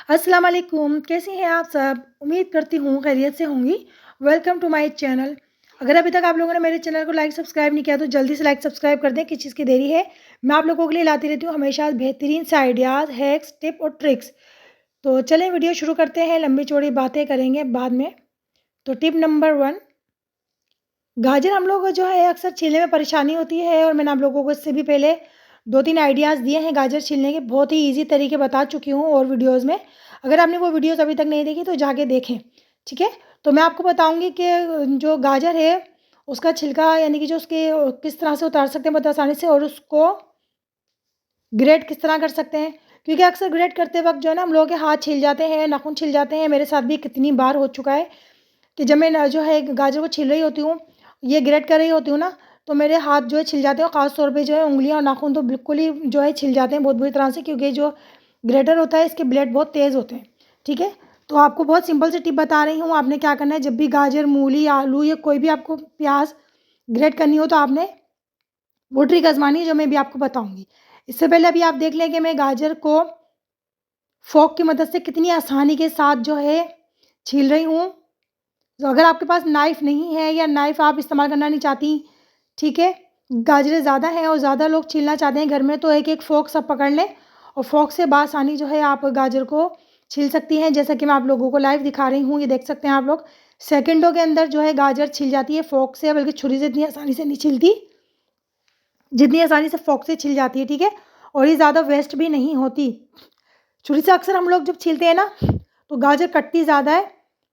अस्सलाम वालेकुम, कैसी हैं आप सब? उम्मीद करती हूँ खैरियत से होंगी। Welcome to my channel. अगर अभी तक आप लोगों ने मेरे चैनल को लाइक सब्सक्राइब नहीं किया तो जल्दी से लाइक सब्सक्राइब कर दें, किस चीज़ की देरी है। मैं आप लोगों के लिए लाती रहती हूँ हमेशा बेहतरीन से आइडियाज़, हैक्स, टिप और ट्रिक्स। तो चलें वीडियो शुरू करते हैं, लंबी चौड़ी बातें करेंगे बाद में। तो टिप नंबर 1, गाजर हम लोग को जो है अक्सर छीलने में परेशानी होती है और मैंने आप लोगों को इससे भी पहले 2-3 आइडियाज़ दिए हैं गाजर छीलने के, बहुत ही ईज़ी तरीके बता चुकी हूँ और वीडियोज़ में। अगर आपने वो वीडियोज़ अभी तक नहीं देखी तो जाके देखें, ठीक है? तो मैं आपको बताऊँगी कि जो गाजर है उसका छिलका यानी कि जो उसके किस तरह से उतार सकते हैं बहुत आसानी से और उसको ग्रेट किस तरह कर सकते हैं। क्योंकि अक्सर ग्रेट करते वक़्त जो है ना हम लोगों के हाथ छिल जाते हैं, नाखून छिल जाते हैं। मेरे साथ भी कितनी बार हो चुका है कि जब मैं न जो है गाजर को छील रही होती हूँ, ये ग्रेट कर रही होती हूँ ना, तो मेरे हाथ जो है छिल जाते हैं और ख़ास तौर पे जो है उँगलियाँ और नाखून तो बिल्कुल ही जो है छिल जाते हैं बहुत बुरी तरह से, क्योंकि जो ग्रेटर होता है इसके ब्लेड बहुत तेज़ होते हैं, ठीक है? तो आपको बहुत सिंपल सी टिप बता रही हूँ, आपने क्या करना है जब भी गाजर, मूली, आलू या कोई भी आपको प्याज़ ग्रेट करनी हो तो आपने वो ट्रिक आज़मानी है जो मैं अभी आपको बताऊँगी। इससे पहले अभी आप देख लें कि मैं गाजर को फ़ोर्क की मदद से कितनी आसानी के साथ जो है छील रही हूँ। तो अगर आपके पास नाइफ़ नहीं है या नाइफ़ आप इस्तेमाल करना नहीं चाहती, ठीक है? गाजरें ज़्यादा हैं और ज़्यादा लोग छीलना चाहते हैं घर में, तो एक-एक फ़ोर्क सब पकड़ लें और फ़ोर्क से बआसानी जो है आप गाजर को छील सकती हैं। जैसा कि मैं आप लोगों को लाइव दिखा रही हूँ, ये देख सकते हैं आप लोग। सेकंडों के अंदर जो है गाजर छिल जाती है फ़ोर्क से, बल्कि छुरी से इतनी आसानी से नहीं छिलती, जितनी आसानी से फ़ोर्क से छिल जाती है, ठीक है? और ये ज़्यादा वेस्ट भी नहीं होती। छुरी से अक्सर हम लोग जब छीलते हैं ना, तो गाजर कटती ज़्यादा है,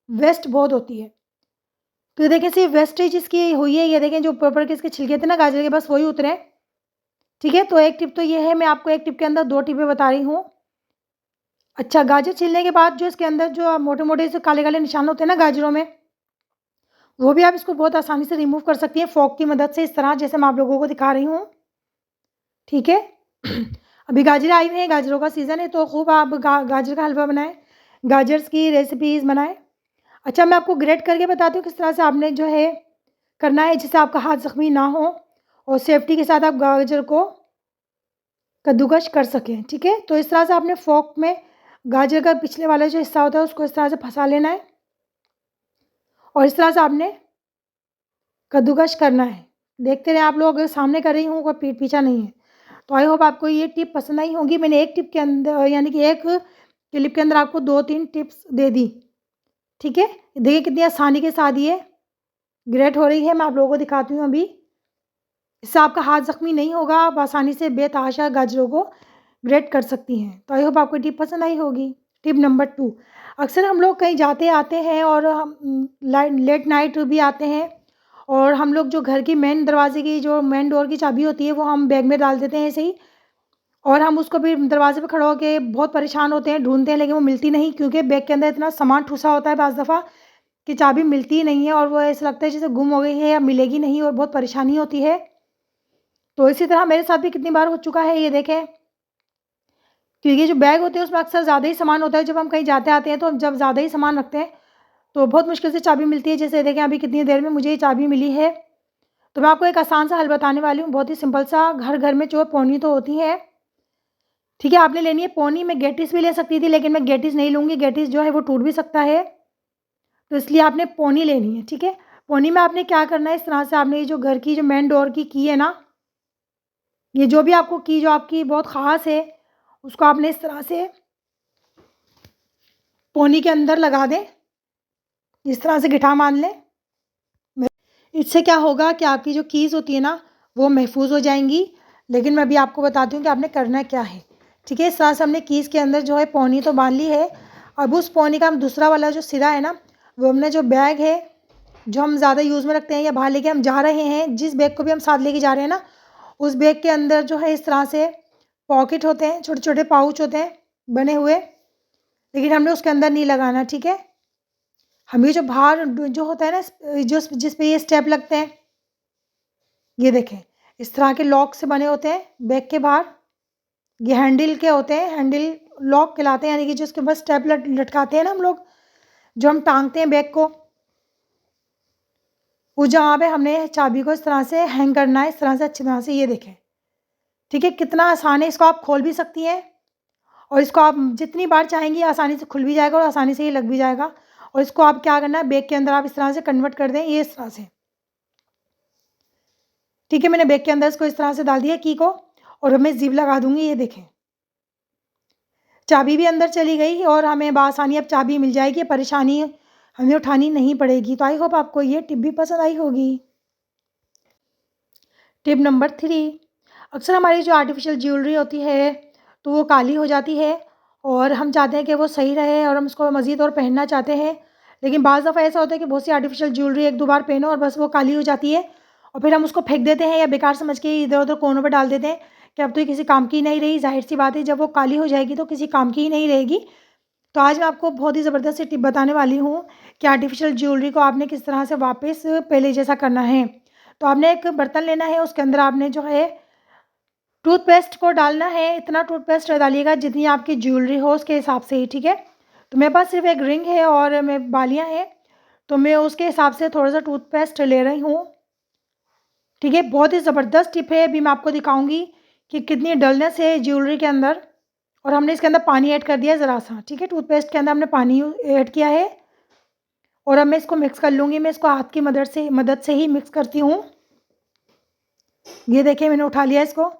वेस्ट बहुत होती है। तो ये देखें सिर्फ वेस्टेज इसकी हुई है, ये देखें जो ऊपर-ऊपर के इसके छिलके थे ना गाजर के, बस वही उतरे हैं, ठीक है? तो एक टिप तो ये है, मैं आपको एक टिप के अंदर 2 टिपें बता रही हूँ। अच्छा, गाजर छीलने के बाद जो इसके अंदर जो मोटे-मोटे से काले-काले निशान होते हैं ना गाजरों में, वो भी आप इसको बहुत आसानी से रिमूव कर सकती हैं फ़ोर्क की मदद से, इस तरह जैसे मैं आप लोगों को दिखा रही हूँ, ठीक है? अभी गाजरें आई हुई हैं, गाजरों का सीज़न है, तो खूब आप गाजर का हलवा बनाएँ, गाजर्स की रेसिपीज़ बनाएँ। अच्छा, मैं आपको ग्रेट करके बताती हूँ किस तरह से आपने जो है करना है जिससे आपका हाथ ज़ख्मी ना हो और सेफ्टी के साथ आप गाजर को कद्दूकस कर सकें, ठीक है? तो इस तरह से आपने फ़ोर्क में गाजर का पिछले वाला जो हिस्सा होता है उसको इस तरह से फँसा लेना है और इस तरह से आपने कद्दूकस करना है। देखते रहें आप लोग, अगर सामने कर रही हूँ, कोई पीठ पीछा नहीं है। तो आई होप आपको ये टिप पसंद आई होंगी। मैंने एक टिप के अंदर यानी कि एक क्लिप के अंदर आपको 2-3 टिप्स दे दी, ठीक है? देखिए कितनी आसानी के साथ ये ग्रेट हो रही है। मैं आप लोगों को दिखाती हूँ अभी। इससे आपका हाथ ज़ख्मी नहीं होगा, आप आसानी से बेतहाशा गाजरों को ग्रेट कर सकती हैं। तो आई होप आपको टिप पसंद आई होगी। टिप नंबर 2, अक्सर हम लोग कहीं जाते आते हैं और हम लेट नाइट भी आते हैं और हम लोग जो घर की मेन दरवाजे की जो मेन डोर की चाबी होती है वो हम बैग में डाल देते हैं ऐसे ही, और हम उसको भी दरवाजे पे खड़े होके बहुत परेशान होते हैं, ढूँढते हैं, लेकिन वो मिलती नहीं, क्योंकि बैग के अंदर इतना सामान ठुसा होता है बाज़ दफ़ा कि चाबी मिलती ही नहीं है और वो ऐसा लगता है जैसे गुम हो गई है या मिलेगी नहीं और बहुत परेशानी होती है। तो इसी तरह मेरे साथ भी कितनी बार हो चुका है, ये देखें। क्योंकि जो बैग होते हैं उसमें अक्सर ज़्यादा ही सामान होता है, जब हम कहीं जाते आते हैं तो हम जब ज़्यादा ही सामान रखते हैं तो बहुत मुश्किल से चाबी मिलती है। जैसे देखें अभी कितनी देर में मुझे ये चाबी मिली है। तो मैं आपको एक आसान सा हल बताने वाली हूँ, बहुत ही सिंपल सा। घर घर में जो पौनी तो होती है, ठीक है? आपने लेनी है पौनी। मैं गेटिस भी ले सकती थी, लेकिन मैं गेटिस नहीं लूँगी, गेटिस जो है वो टूट भी सकता है, तो इसलिए आपने पौनी लेनी है, ठीक है? पौनी में आपने क्या करना है, इस तरह से आपने ये जो घर की जो मेन डोर की है ना, ये जो भी आपको की जो आपकी बहुत ख़ास है, उसको आपने इस तरह से पौनी के अंदर लगा दें, इस तरह से गिठा मान लें। इससे क्या होगा कि आपकी जो कीज़ होती है ना, वो महफूज़ हो जाएँगी। लेकिन मैं अभी आपको बताती हूँ कि आपने करना क्या है, ठीक है? इस तरह से हमने कीज़ के अंदर जो है पौनी तो बाँध ली है। अब उस पौनी का हम दूसरा वाला जो सिरा है ना, वो हमने जो बैग है, जो हम ज़्यादा यूज़ में रखते हैं या बाहर लेके हम जा रहे हैं, जिस बैग को भी हम साथ लेके जा रहे हैं ना, उस बैग के अंदर जो है इस तरह से पॉकेट होते हैं, छोटे-छोटे पाउच होते हैं बने हुए, लेकिन हमने उसके अंदर नहीं लगाना, ठीक है? हमें जो बाहर जो होता है ना, जो जिस पे ये स्टेप लगते हैं, ये देखें, इस तरह के लॉक से बने होते हैं बैग के बाहर। ये हैंडल के होते हैं, हैंडल लॉक कहलाते हैं, यानी कि जो उसके बस स्टेप लटकाते हैं ना हम लोग, जो हम टाँगते हैं बैग को, वो जहाँ पे हमने चाबी को इस तरह से हैंग करना है, इस तरह से अच्छी तरह से, ये देखें, ठीक है? कितना आसान है, इसको आप खोल भी सकती हैं और इसको आप जितनी बार चाहेंगी आसानी से खुल भी जाएगा और आसानी से ये लग भी जाएगा। और इसको आप क्या करना है, बेग के अंदर आप इस तरह से कन्वर्ट कर दें, ये इस तरह से। ठीक है, मैंने बेग के अंदर इसको इस तरह से डाल दिया की को, और मैं जिप लगा दूंगी। ये देखें, चाबी भी अंदर चली गई और हमें बआसानी अब चाबी मिल जाएगी, परेशानी हमें उठानी नहीं पड़ेगी। तो आई होप आपको ये टिप भी पसंद आई होगी। टिप नंबर 3, अक्सर हमारी जो आर्टिफिशियल ज्वेलरी होती है तो वो काली हो जाती है और हम चाहते हैं कि वो सही रहे और हम उसको मज़ीद और पहनना चाहते हैं। लेकिन बाज़ दफ़ा ऐसा होता है कि बहुत सी आर्टिफिशियल ज्वेलरी एक दो बार पहनो और बस वो काली हो जाती है और फिर हम उसको फेंक देते हैं या बेकार समझ के इधर उधर कोनों पर डाल देते हैं कि अब तो ये किसी काम की नहीं रही। जाहिर सी बात है, जब वो काली हो जाएगी तो किसी काम की ही नहीं रहेगी। तो आज मैं आपको बहुत ही ज़बरदस्त सी टिप बताने वाली हूँ कि आर्टिफिशियल ज्वेलरी को आपने किस तरह से वापस पहले जैसा करना है। तो आपने एक बर्तन लेना है, उसके अंदर आपने जो है टूथपेस्ट को डालना है। इतना टूथपेस्ट डालिएगा जितनी आपकी ज्वेलरी हो उसके हिसाब से ही, ठीक है। तो मेरे पास सिर्फ एक रिंग है और मैं बालियाँ हैं, तो मैं उसके हिसाब से थोड़ा सा टूथपेस्ट ले रही हूँ। ठीक है, बहुत ही ज़बरदस्त टिप है। अभी मैं आपको दिखाऊंगी कि कितनी डलनेस है ज्वेलरी के अंदर। और हमने इसके अंदर पानी ऐड कर दिया है ज़रा सा, ठीक है। टूथपेस्ट के अंदर हमने पानी ऐड किया है और अब मैं इसको मिक्स कर लूँगी। मैं इसको हाथ की मदद से ही मिक्स करती हूँ। ये देखिए, मैंने उठा लिया इसको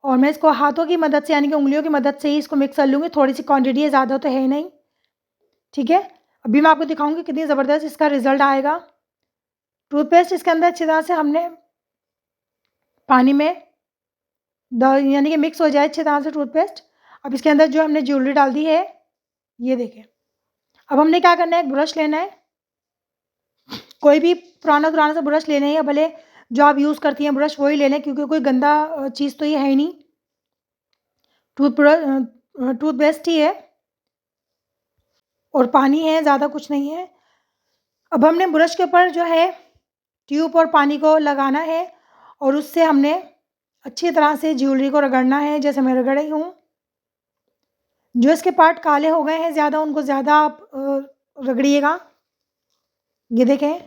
और मैं इसको हाथों की मदद से यानी कि उंगलियों की मदद से ही इसको मिक्स कर लूँगी। थोड़ी सी क्वांटिटी है, ज़्यादा तो है नहीं, ठीक है। अभी मैं आपको दिखाऊंगी कितनी ज़बरदस्त इसका रिजल्ट आएगा। टूथपेस्ट इसके अंदर अच्छी तरह से हमने पानी में यानी कि मिक्स हो जाए अच्छी तरह से टूथपेस्ट। अब इसके अंदर जो हमने ज्वेलरी डाल दी है, ये देखें। अब हमने क्या करना है, एक ब्रश लेना है, कोई भी पुराना सा ब्रश लेना है या भले जो आप यूज़ करती हैं ब्रश वही ले लें, क्योंकि कोई गंदा चीज़ तो ये है ही नहीं, टूथपेस्ट ही है और पानी है, ज़्यादा कुछ नहीं है। अब हमने ब्रश के ऊपर जो है ट्यूब और पानी को लगाना है और उससे हमने अच्छी तरह से ज्वेलरी को रगड़ना है, जैसे मैं रगड़ रही हूँ। जो इसके पार्ट काले हो गए हैं ज़्यादा, उनको ज़्यादा आप रगड़िएगा। ये देखें,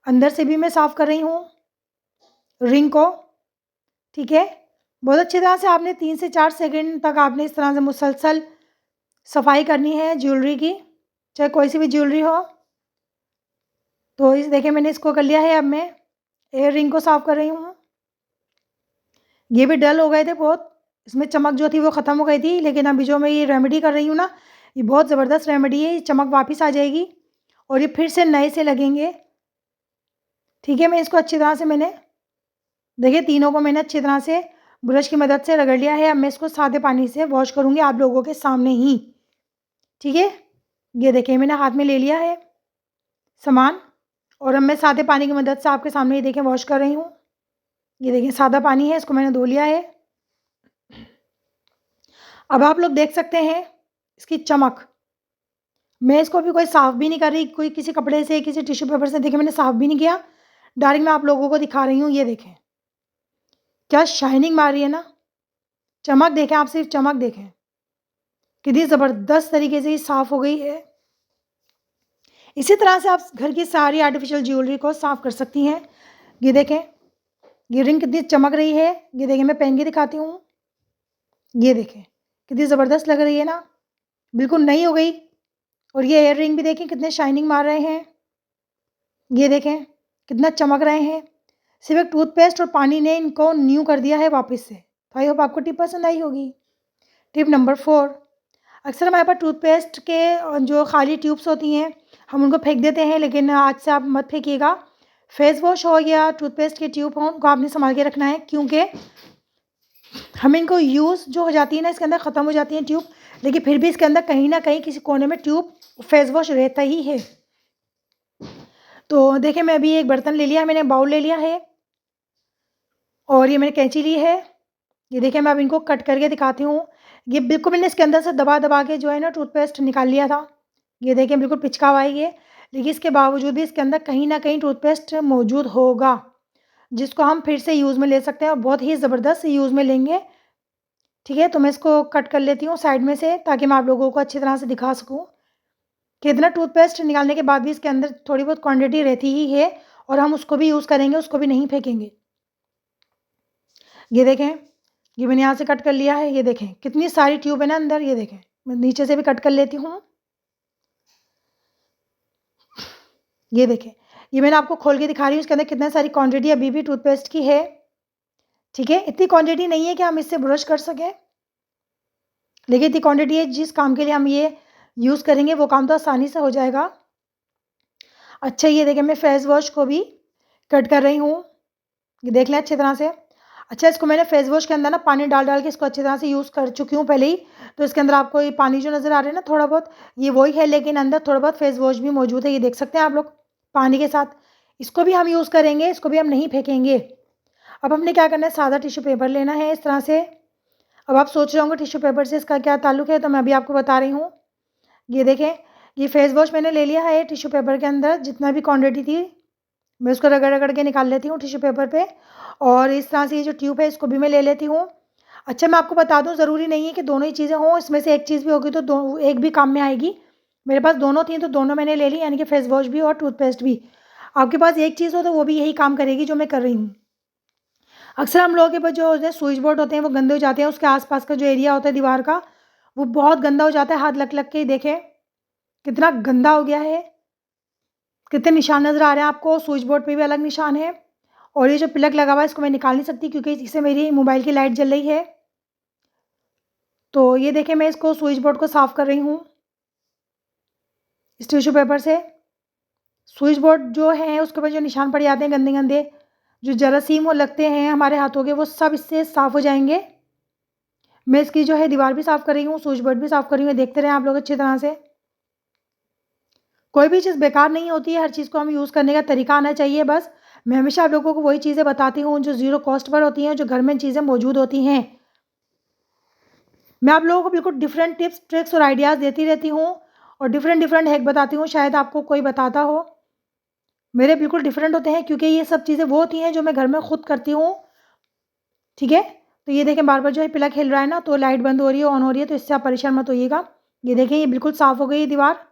अंदर से भी मैं साफ़ कर रही हूँ रिंग को, ठीक है। बहुत अच्छी तरह से आपने 3 से 4 सेकंड तक आपने इस तरह से मुसलसल सफाई करनी है ज्वेलरी की, चाहे कोई सी भी ज्वेलरी हो। तो इस देखिए, मैंने इसको कर लिया है। अब मैं एयर रिंग को साफ़ कर रही हूँ। ये भी डल हो गए थे बहुत, इसमें चमक जो थी वो ख़त्म हो गई थी, लेकिन अभी जो मैं ये रेमेडी कर रही हूँ ना, ये बहुत ज़बरदस्त रेमेडी है। ये चमक वापस आ जाएगी और ये फिर से नए से लगेंगे, ठीक है। मैं इसको अच्छी तरह से देखिए तीनों को मैंने अच्छी तरह से ब्रश की मदद से रगड़ लिया है। अब मैं इसको सादे पानी से वॉश करूँगी आप लोगों के सामने ही, ठीक है। ये देखिए, मैंने हाथ में ले लिया है सामान और अब मैं सादे पानी की मदद से आपके सामने ही देखें वॉश कर रही हूँ। ये देखिए, सादा पानी है, इसको मैंने धो लिया है। अब आप लोग देख सकते हैं इसकी चमक। मैं इसको अभी कोई साफ़ भी नहीं कर रही, कोई किसी कपड़े से, किसी टिश्यू पेपर से, देखिए मैंने साफ़ भी नहीं किया, डायरेक्ट मैं आप लोगों को दिखा रही हूँ। ये देखें क्या शाइनिंग मार रही है ना, चमक देखें, आप सिर्फ चमक देखें कितनी ज़बरदस्त तरीके से ये साफ़ हो गई है। इसी तरह से आप घर की सारी आर्टिफिशियल ज्वेलरी को साफ़ कर सकती हैं। ये देखें, ये रिंग कितनी चमक रही है। ये देखें, मैं पहन के दिखाती हूँ। ये देखें कितनी ज़बरदस्त लग रही है ना, बिल्कुल नई हो गई। और ये ईयर रिंग भी देखें कितने शाइनिंग मार रहे हैं। ये देखें कितना चमक रहे हैं। सिर्फ एक टूथपेस्ट और पानी ने इनको न्यू कर दिया है वापस से। तो आई होप आपको टिप पसंद आई होगी। टिप नंबर 4, अक्सर हमारे पास टूथपेस्ट के जो खाली ट्यूब्स होती हैं हम उनको फेंक देते हैं, लेकिन आज से आप मत फेंकिएगा। फेस वॉश हो या टूथपेस्ट के ट्यूब हो, उनको आपने संभाल के रखना है, क्योंकि हम इनको यूज़ जो हो जाती है ना, इसके अंदर ख़त्म हो जाती है ट्यूब, लेकिन फिर भी इसके अंदर कहीं ना कहीं किसी कोने में ट्यूब फेस वॉश रहता ही है। तो देखिए, मैं अभी एक बर्तन ले लिया है, मैंने बाउल ले लिया है और ये मैंने कैंची ली है। ये देखिए, मैं अब इनको कट करके दिखाती हूँ। ये बिल्कुल मैंने इसके अंदर से दबा दबा के जो है ना टूथपेस्ट निकाल लिया था। ये देखिए बिल्कुल पिचका हुआ है ये, लेकिन इसके बावजूद भी इसके अंदर कहीं ना कहीं टूथपेस्ट मौजूद होगा, जिसको हम फिर से यूज़ में ले सकते हैं और बहुत ही ज़बरदस्त यूज़ में लेंगे, ठीक है। तो मैं इसको कट कर लेती हूँ साइड में से, ताकि मैं आप लोगों को अच्छी तरह से दिखा सकूँ कि इतना टूथपेस्ट निकालने के बाद भी इसके अंदर थोड़ी बहुत क्वांटिटी रहती ही है और हम उसको भी यूज़ करेंगे, उसको भी नहीं फेंकेंगे। ये देखें, ये मैंने यहाँ से कट कर लिया है। ये देखें कितनी सारी ट्यूब है ना अंदर। ये देखें, मैं नीचे से भी कट कर लेती हूँ। ये देखें, ये मैंने आपको खोल के दिखा रही हूँ, इसके अंदर कितनी सारी क्वांटिटी अभी भी टूथपेस्ट की है। ठीक है, इतनी क्वांटिटी नहीं है कि हम इससे ब्रश कर सकें, लेकिन इतनी क्वांटिटी है जिस काम के लिए हम ये यूज़ करेंगे वो काम तो आसानी से हो जाएगा। अच्छा, ये देखें मैं फेस वॉश को भी कट कर रही हूँ। ये देख लें अच्छी तरह से। अच्छा, इसको मैंने फेस वॉश के अंदर ना पानी डाल डाल के इसको अच्छी तरह से यूज़ कर चुकी हूँ पहले ही। तो इसके अंदर आपको ये पानी जो नज़र आ रहा है ना थोड़ा बहुत, ये वही है, लेकिन अंदर थोड़ा बहुत फेस वॉश भी मौजूद है। ये देख सकते हैं आप लोग पानी के साथ। इसको भी हम यूज़ करेंगे, इसको भी हम नहीं फेंकेंगे। अब हमने क्या करना है, सादा टिश्यू पेपर लेना है इस तरह से। अब आप सोच रहे होंगे टिश्यू पेपर से इसका क्या ताल्लुक़ है, तो मैं अभी आपको बता रही हूँ। ये देखें, ये फेस वॉश मैंने ले लिया है टिश्यू पेपर के अंदर, जितना भी क्वांटिटी थी मैं उसको रगड़ रगड़ के निकाल लेती हूँ टिश्यू पेपर पे। और इस तरह से ये जो ट्यूब है इसको भी मैं ले लेती हूँ। अच्छा, मैं आपको बता दूँ, ज़रूरी नहीं है कि दोनों ही चीज़ें हों, इसमें से एक चीज़ भी होगी तो दो एक भी काम में आएगी। मेरे पास दोनों थी तो दोनों मैंने ले ली, यानी कि फेस वॉश भी और टूथपेस्ट भी। आपके पास एक चीज़ हो तो वो भी यही काम करेगी जो मैं कर रही हूँ। अक्सर हम लोगों के पास जो होते हैं स्विच बोर्ड होते हैं वो गंदे हो जाते हैं, उसके आसपास का जो एरिया होता है दीवार का वो बहुत गंदा हो जाता है, हाथ लग लग के। देखें कितना गंदा हो गया है, कितने निशान नज़र आ रहे हैं आपको। स्विच बोर्ड पे भी अलग निशान है, और ये जो प्लग लगा हुआ है इसको मैं निकाल नहीं सकती क्योंकि इससे मेरी मोबाइल की लाइट जल रही है। तो ये देखें मैं इसको स्विच बोर्ड को साफ़ कर रही हूँ इस टिश्यू पेपर से। स्विच बोर्ड जो है उसके ऊपर जो निशान पड़ जाते हैं गंदे गंदे, जो जरासीम वो लगते हैं हमारे हाथों के, वो सब इससे साफ़ हो जाएंगे। मैं इसकी जो है दीवार भी साफ़ कर रही हूँ, स्विच बोर्ड भी साफ़ कर रही हूँ। देखते रहें आप लोग अच्छी तरह से। कोई भी चीज़ बेकार नहीं होती है, हर चीज़ को हम यूज़ करने का तरीका आना चाहिए बस। मैं हमेशा आप लोगों को वही चीज़ें बताती हूँ जो ज़ीरो कॉस्ट पर होती हैं, जो घर में चीज़ें मौजूद होती हैं। मैं आप लोगों को बिल्कुल डिफरेंट टिप्स, ट्रिक्स और आइडियाज़ देती रहती हूँ, और डिफरेंट डिफरेंट हैक बताती हूँ, शायद आपको कोई बताता हो। मेरे बिल्कुल डिफरेंट होते हैं क्योंकि ये सब चीज़ें वो होती हैं जो मैं घर में खुद करती हूँ। ठीक है, तो ये देखें बार बार जो है प्लग हिल रहा है ना, तो लाइट बंद हो रही है, ऑन हो रही है, तो इससे आप परेशान मत होइएगा। ये देखें ये बिल्कुल साफ़ हो गई है दीवार।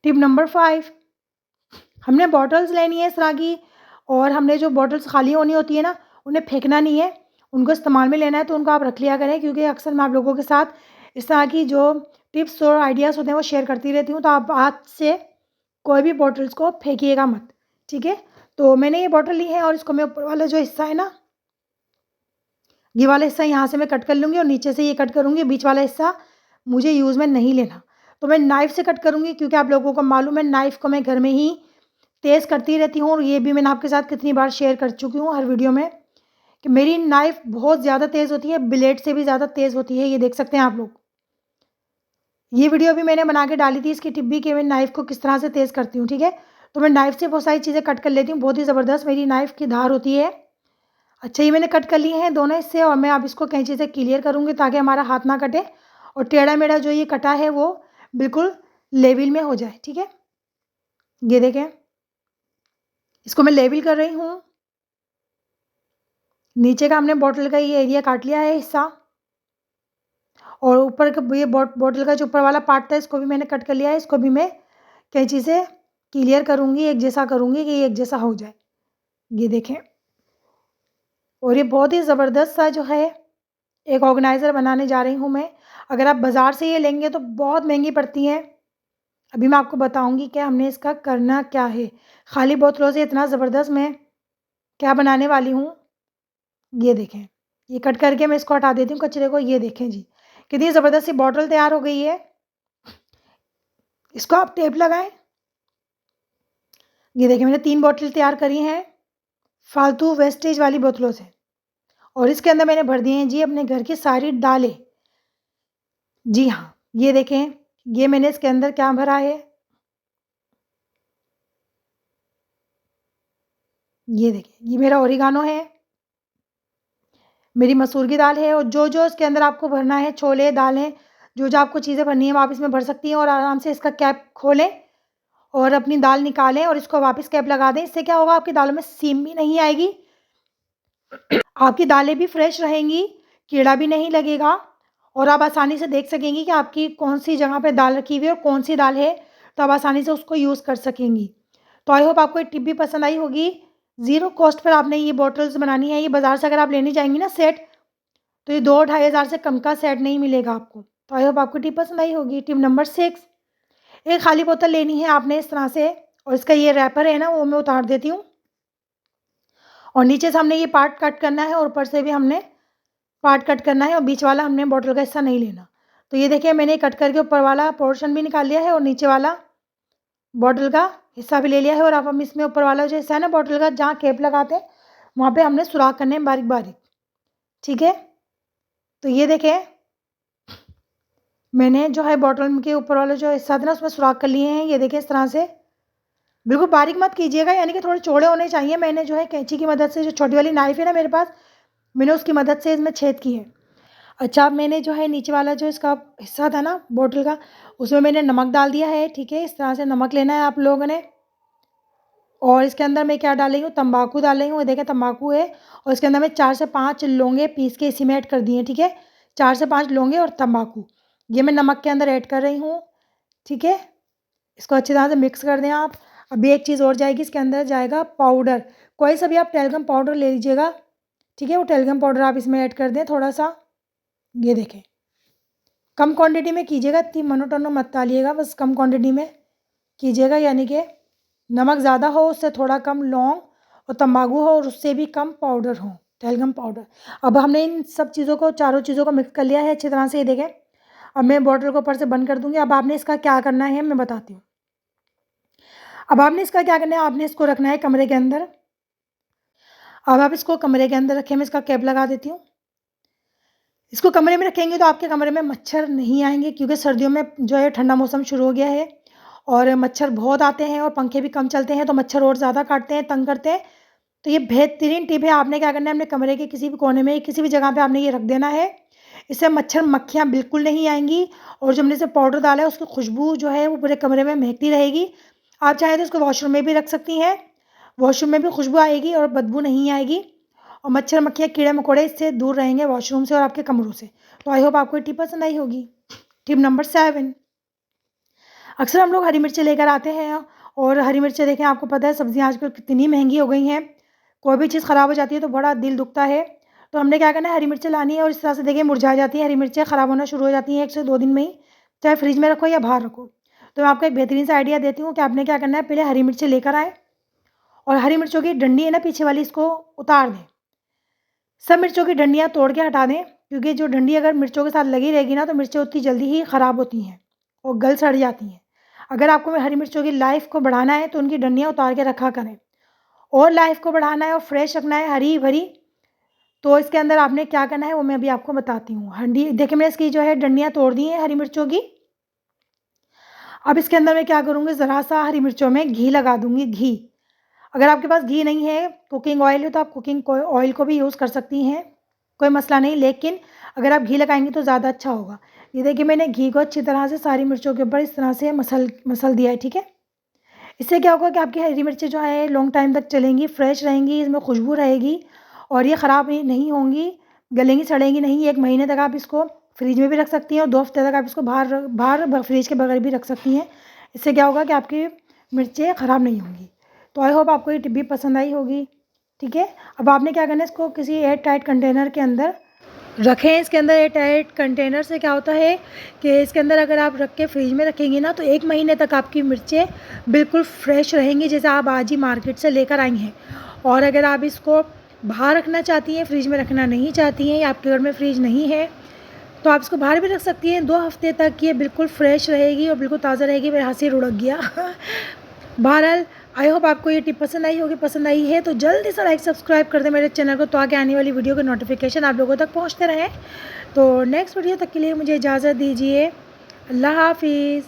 टिप नंबर 5, हमने बॉटल्स लेनी है इस तरह की, और हमने जो बॉटल्स खाली होनी होती है ना उन्हें फेंकना नहीं है, उनको इस्तेमाल में लेना है। तो उनको आप रख लिया करें, क्योंकि अक्सर मैं आप लोगों के साथ इस तरह की जो टिप्स और आइडियाज़ होते हैं वो शेयर करती रहती हूँ। तो आप आज से कोई भी बॉटल्स को फेंकिएगा मत, ठीक है। तो मैंने ये बॉटल ली है और इसको मैं ऊपर वाला जो हिस्सा है ना, ये वाला हिस्सा यहाँ से मैं कट कर लूँगी और नीचे से ये कट करूँगी। बीच वाला हिस्सा मुझे यूज़ में नहीं लेना, तो मैं नाइफ़ से कट करूँगी, क्योंकि आप लोगों को मालूम है नाइफ़ को मैं घर में ही तेज़ करती रहती हूँ। और ये भी मैंने आपके साथ कितनी बार शेयर कर चुकी हूँ हर वीडियो में, कि मेरी नाइफ़ बहुत ज़्यादा तेज़ होती है, ब्लेड से भी ज़्यादा तेज़ होती है। ये देख सकते हैं आप लोग। ये वीडियो भी मैंने बना के डाली थी इसकी टिप भी, कि मैं नाइफ़ को किस तरह से तेज़ करती हूँ, ठीक है। तो मैं नाइफ़ से बहुत सारी चीज़ें कट कर लेती हूँ, बहुत ही ज़बरदस्त मेरी नाइफ़ की धार होती है। अच्छा, ये मैंने कट कर लिए हैं दोनों हिस्से, और मैं अब इसको कैंची से क्लियर करूँगी ताकि हमारा हाथ ना कटे, और टेढ़ा-मेढ़ा जो ये कटा है वो बिल्कुल लेवल में हो जाए, ठीक है। ये देखें, इसको मैं लेवल कर रही हूँ। नीचे का हमने बॉटल का ये एरिया काट लिया है हिस्सा, और ऊपर का ये बॉटल का जो ऊपर वाला पार्ट था इसको भी मैंने कट कर लिया है। इसको भी मैं कैंची से क्लियर करूँगी, एक जैसा करूँगी कि ये एक जैसा हो जाए। ये देखें, और ये बहुत ही ज़बरदस्त सा जो है एक ऑर्गेनाइज़र बनाने जा रही हूँ मैं। अगर आप बाज़ार से ये लेंगे तो बहुत महंगी पड़ती हैं। अभी मैं आपको बताऊँगी कि हमने इसका करना क्या है। खाली बोतलों से इतना ज़बरदस्त मैं क्या बनाने वाली हूँ, ये देखें। ये कट करके मैं इसको हटा देती हूँ कचरे को। ये देखें जी, कितनी ज़बरदस्त सी बॉटल तैयार हो गई है। इसको आप टेप लगाएँ। ये देखिए मैंने 3 बॉटल तैयार करी हैं फालतू वेस्टेज वाली बोतलों से, और इसके अंदर मैंने भर दिए हैं जी अपने घर की सारी दालें। जी हाँ, ये देखें, ये मैंने इसके अंदर क्या भरा है, ये देखिए, ये मेरा ओरिगानो है, मेरी मसूर की दाल है, और जो-जो इसके अंदर आपको भरना है, छोले, दालें, जो-जो आपको चीज़ें भरनी है, वो आप इसमें भर सकती हैं। और आराम से इसका कैप खोलें और अपनी दाल निकालें और इसको वापस कैप लगा दें। इससे क्या होगा, आपकी दालों में सीम भी नहीं आएगी, आपकी दालें भी फ्रेश रहेंगी, कीड़ा भी नहीं लगेगा, और आप आसानी से देख सकेंगी कि आपकी कौन-सी जगह पे दाल रखी हुई है और कौन-सी दाल है, तो आप आसानी से उसको यूज़ कर सकेंगी। तो आई होप आपको ये टिप भी पसंद आई होगी। ज़ीरो कॉस्ट पर आपने ये बॉटल्स बनानी है। ये बाज़ार से अगर आप लेने जाएँगी ना सेट, तो ये 2-2.5 हज़ार से कम का सेट नहीं मिलेगा आपको। तो आई होप आपको टिप पसंद आई होगी। टिप नंबर 6, एक खाली बोतल लेनी है आपने इस तरह से, और इसका ये रैपर है ना वो मैं उतार देती हूँ, और नीचे से हमने ये पार्ट कट करना है और ऊपर से भी हमने पार्ट कट करना है, और बीच वाला हमने बॉटल का हिस्सा नहीं लेना। तो ये देखिए मैंने कट करके ऊपर वाला पोर्शन भी निकाल लिया है और नीचे वाला बॉटल का हिस्सा भी ले लिया है। और अब हम इसमें ऊपर वाला जो हिस्सा है ना बॉटल का, जहाँ कैप लगाते हैं वहाँ पे हमने सुराख करने हैं बारीक बारीक। ठीक है, तो ये देखें मैंने जो है बॉटल के ऊपर वाला जो हिस्सा था ना उसमें सुराख कर लिए हैं। ये देखें इस तरह से, बिल्कुल बारीक मत कीजिएगा, यानी कि थोड़े चौड़े होने चाहिए। मैंने जो है कैंची की मदद से, जो छोटी वाली नाइफ है ना मेरे पास, मैंने उसकी मदद से इसमें छेद की है। अच्छा, अब मैंने जो है नीचे वाला जो इसका हिस्सा था ना बॉटल का, उसमें मैंने नमक डाल दिया है। ठीक है, इस तरह से नमक लेना है आप लोगों ने। और इसके अंदर मैं क्या डाल रही हूँ, तंबाकू डाल रही हूँ। देखें तंबाकू है, और इसके अंदर मैं 4 से 5 लौंगे पीस के इसी में ऐड कर दिए। ठीक है, 4 से 5 लौंगे और तंबाकू ये मैं नमक के अंदर ऐड कर रही हूँ। ठीक है, इसको अच्छी तरह से मिक्स कर दें आप। अभी एक चीज़ और जाएगी, इसके अंदर जाएगा पाउडर। कोई सा भी आप टेलगम पाउडर ले लीजिएगा। ठीक है, वो टेलगम पाउडर आप इसमें ऐड कर दें थोड़ा सा। ये देखें, कम क्वांटिटी में कीजिएगा, इतनी मोनोटोनो मत डालिएगा, बस कम क्वांटिटी में कीजिएगा। यानी कि नमक ज़्यादा हो उससे थोड़ा कम लौंग, और तंबाकू हो और उससे भी कम पाउडर हो, टेलगम पाउडर। अब हमने इन सब चीज़ों को, चारों चीज़ों को मिक्स कर लिया है अच्छी तरह से। ये देखें, अब मैं बॉटल को ऊपर से बंद कर दूँगी। अब आपने इसका क्या करना है मैं बताती हूँ। अब आपने इसका क्या करना है, आपने इसको रखना है कमरे के अंदर। अब आप इसको कमरे के अंदर रखें, मैं इसका कैप लगा देती हूँ। इसको कमरे में रखेंगे तो आपके कमरे में मच्छर नहीं आएंगे, क्योंकि सर्दियों में जो है ठंडा मौसम शुरू हो गया है और मच्छर बहुत आते हैं, और पंखे भी कम चलते हैं तो मच्छर और ज़्यादा काटते हैं, तंग करते हैं। तो ये बेहतरीन टिप है। आपने क्या करना है, अपने कमरे के किसी भी कोने में, किसी भी जगह पे आपने ये रख देना है। इससे मच्छर मक्खियाँ बिल्कुल नहीं आएंगी, और जो हमने इसे पाउडर डाला है उसकी खुशबू जो है वो पूरे कमरे में महकती रहेगी। आप चाहें तो इसको वॉशरूम में भी रख सकती हैं, वॉशरूम में भी खुशबू आएगी और बदबू नहीं आएगी, और मच्छर मक्खियाँ कीड़े मकोड़े इससे दूर रहेंगे, वॉशरूम से और आपके कमरों से। तो आई होप आपको ये टिप पसंद आई होगी। टिप नंबर 7, अक्सर हम लोग हरी मिर्चें लेकर आते हैं, और हरी मिर्चें देखें, आपको पता है सब्जियां आजकल कितनी महंगी हो गई हैं। कोई भी चीज़ ख़राब हो जाती है तो बड़ा दिल दुखता है। तो हमने क्या करना है, हरी मिर्चें लानी है, और इस तरह से देखिए मुरझा जाती हैं हरी मिर्चें, ख़राब होना शुरू हो जाती हैं 1 से 2 दिन में ही, चाहे फ्रिज में रखो या बाहर रखो। तो मैं आपको एक बेहतरीन सा आइडिया देती हूँ कि आपने क्या करना है, पहले हरी मिर्चें लेकर आए, और हरी मिर्चों की डंडी है ना पीछे वाली, इसको उतार दें। सब मिर्चों की डंडियाँ तोड़ के हटा दें, क्योंकि जो डंडी अगर मिर्चों के साथ लगी रहेगी ना तो मिर्चें उतनी जल्दी ही ख़राब होती हैं और गल सड़ जाती हैं। अगर आपको हरी मिर्चों की लाइफ को बढ़ाना है तो उनकी डंडियाँ उतार के रखा करें, और लाइफ को बढ़ाना है और फ्रेश रखना है हरी भरी, तो इसके अंदर आपने क्या करना है वो मैं अभी आपको बताती हूँ। हंडी देखिए, मैं इसकी जो है डंडियाँ तोड़ दी हैं हरी मिर्चों की। अब इसके अंदर मैं क्या करूँगी, ज़रा सा हरी मिर्चों में घी लगा दूँगी। घी, अगर आपके पास घी नहीं है, कुकिंग ऑयल है, तो आप कुकिंग ऑयल को भी यूज़ कर सकती हैं, कोई मसला नहीं, लेकिन अगर आप घी लगाएंगी तो ज़्यादा अच्छा होगा। ये देखिए मैंने घी को अच्छी तरह से सारी मिर्चों के ऊपर इस तरह से मसल दिया है। ठीक है, इससे क्या होगा कि आपकी हरी मिर्चें जो है लॉन्ग टाइम तक चलेंगी, फ्रेश रहेंगी, इसमें खुशबू रहेगी, और ये ख़राब नहीं होंगी, गलेंगी सड़ेंगी नहीं। 1 महीने तक आप इसको फ्रिज में भी रख सकती हैं, और 2 हफ्ते तक आप इसको बाहर बाहर फ्रिज के बगैर भी रख सकती हैं। इससे क्या होगा कि आपकी मिर्चें ख़राब नहीं होंगी। तो आई होप आपको ये टिप भी पसंद आई होगी। ठीक है, अब आपने क्या करना है, इसको किसी एयर टाइट कंटेनर के अंदर रखें। इसके अंदर एयर टाइट कंटेनर से क्या होता है कि इसके अंदर अगर आप रख के फ्रिज में रखेंगी ना तो 1 महीने तक आपकी मिर्चें बिल्कुल फ्रेश रहेंगी, जैसे आप आज ही मार्केट से लेकर आई हैं। और अगर आप इसको बाहर रखना चाहती हैं, फ्रिज में रखना नहीं चाहती हैं, या आपके घर में फ्रिज नहीं है, तो आप इसको बाहर भी रख सकती हैं। 2 हफ्ते तक ये बिल्कुल फ्रेश रहेगी और बिल्कुल ताज़ा रहेगी। मेरे हाथ से रुड़क गया बहरहाल आई होप आपको ये टिप पसंद आई होगी। पसंद आई है तो जल्दी से लाइक सब्सक्राइब कर दें मेरे चैनल को, तो आगे आने वाली वीडियो के नोटिफिकेशन आप लोगों तक पहुंचते रहें। तो नेक्स्ट वीडियो तक के लिए मुझे इजाज़त दीजिए। अल्लाह हाफिज़।